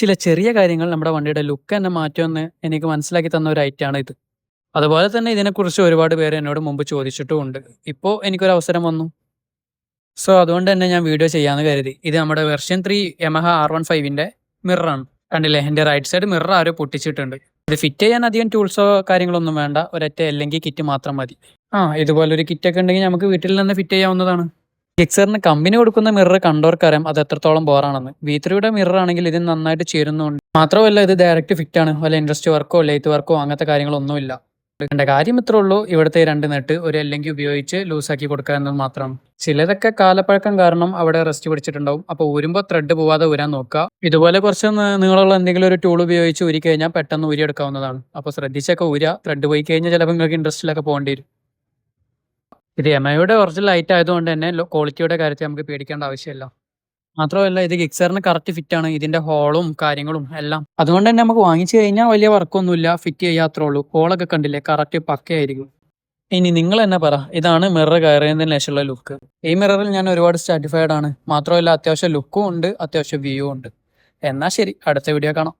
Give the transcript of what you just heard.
ചില ചെറിയ കാര്യങ്ങൾ നമ്മുടെ വണ്ടിയുടെ ലുക്ക് തന്നെ മാറ്റുമെന്ന് എനിക്ക് മനസ്സിലാക്കി തന്ന ഒരു ഐറ്റാണ് ഇത്. അതുപോലെ തന്നെ ഇതിനെക്കുറിച്ച് ഒരുപാട് പേര് എന്നോട് മുമ്പ് ചോദിച്ചിട്ടുമുണ്ട്. ഇപ്പോൾ എനിക്കൊരു അവസരം വന്നു. സോ അതുകൊണ്ട് തന്നെ ഞാൻ വീഡിയോ ചെയ്യാമെന്ന് കരുതി. ഇത് നമ്മുടെ വെർഷൻ 3 യമഹ R15ന്റെ മിററാണ്. കണ്ടില്ലേ, എൻ്റെ റൈറ്റ് സൈഡ് മിറർ ആരോ പൊട്ടിച്ചിട്ടുണ്ട്. ഇത് ഫിറ്റ് ചെയ്യാൻ അധികം ടൂൾസോ കാര്യങ്ങളൊന്നും വേണ്ട. ഒരൊറ്റ അല്ലെങ്കിൽ കിറ്റ് മാത്രം മതി. ഇതുപോലൊരു കിറ്റൊക്കെ ഉണ്ടെങ്കിൽ നമുക്ക് വീട്ടിൽ തന്നെ ഫിറ്റ് ചെയ്യാവുന്നതാണ്. ഗിക്സറിന് കമ്പനി കൊടുക്കുന്ന മിറർ കണ്ടവർക്കറിയാം അത് എത്രത്തോളം ബോറാണെന്ന്. V3യുടെ മിറർ ആണെങ്കിൽ ഇതിന് നന്നായിട്ട് ചേരുന്നുണ്ട്. മാത്രമല്ല ഇത് ഡയറക്റ്റ് ഫിറ്റ് ആണ്. വല്ല ഇൻഡസ്ട്രി വർക്കോ ലെയ്ത്ത് വർക്കോ അങ്ങനത്തെ കാര്യങ്ങളൊന്നുമില്ല. എൻ്റെ കാര്യം ഇത്രേ ഉള്ളൂ. ഇവിടുത്തെ 2 നെട്ട് ഒരു അല്ലെങ്കിൽ ഉപയോഗിച്ച് ലൂസാക്കി കൊടുക്കുക എന്നത് മാത്രമാണ്. ചിലതൊക്കെ കാലപ്പഴക്കം കാരണം അവിടെ റെസ്റ്റ് പിടിച്ചിട്ടുണ്ടാവും. അപ്പോൾ ഊരുമ്പോൾ ത്രെഡ് പോവാതെ ഊരാൻ നോക്കുക. ഇതുപോലെ കുറച്ച് നീളമുള്ള എന്തെങ്കിലും ഒരു ടൂൾ ഉപയോഗിച്ച് ഊരി കഴിഞ്ഞാൽ പെട്ടെന്ന് ഊരിയെടുക്കാവുന്നതാണ്. അപ്പോൾ ശ്രദ്ധിച്ചൊക്കെ ഊരുക. ത്രെഡ് പോയി കഴിഞ്ഞാൽ ചിലപ്പോൾ നിങ്ങൾക്ക് ഇൻഡസ്ട്രിയിലൊക്കെ പോകേണ്ടി വരും. ഇത് എമയുടെ ഒറിജിനൽ ലൈറ്റ് ആയതുകൊണ്ട് തന്നെ ക്വാളിറ്റിയുടെ കാര്യത്തിൽ നമുക്ക് പേടിക്കേണ്ട ആവശ്യമില്ല. മാത്രമല്ല ഇത് ഗിക്സറിന് കറക്റ്റ് ഫിറ്റ് ആണ്. ഇതിന്റെ ഹോളും കാര്യങ്ങളും എല്ലാം. അതുകൊണ്ട് തന്നെ നമുക്ക് വാങ്ങിച്ചു കഴിഞ്ഞാൽ വലിയ വർക്കൊന്നുമില്ല. ഫിറ്റ് ചെയ്യാത്രേ ഉള്ളൂ. ഹോളൊക്കെ കണ്ടില്ലേ, കറക്റ്റ് പക്കയായിരിക്കും. ഇനി നിങ്ങൾ തന്നെ പറ, ഇതാണ് മിറർ കയറിയതിന് ശേഷമുള്ള ലുക്ക്. ഈ മിററിൽ ഞാൻ ഒരുപാട് സാറ്റിസ്ഫൈഡ് ആണ്. മാത്രമല്ല അത്യാവശ്യം ലുക്കും ഉണ്ട്, അത്യാവശ്യം വ്യൂ ഉണ്ട്. എന്നാൽ ശരി, അടുത്ത വീഡിയോ കാണാം.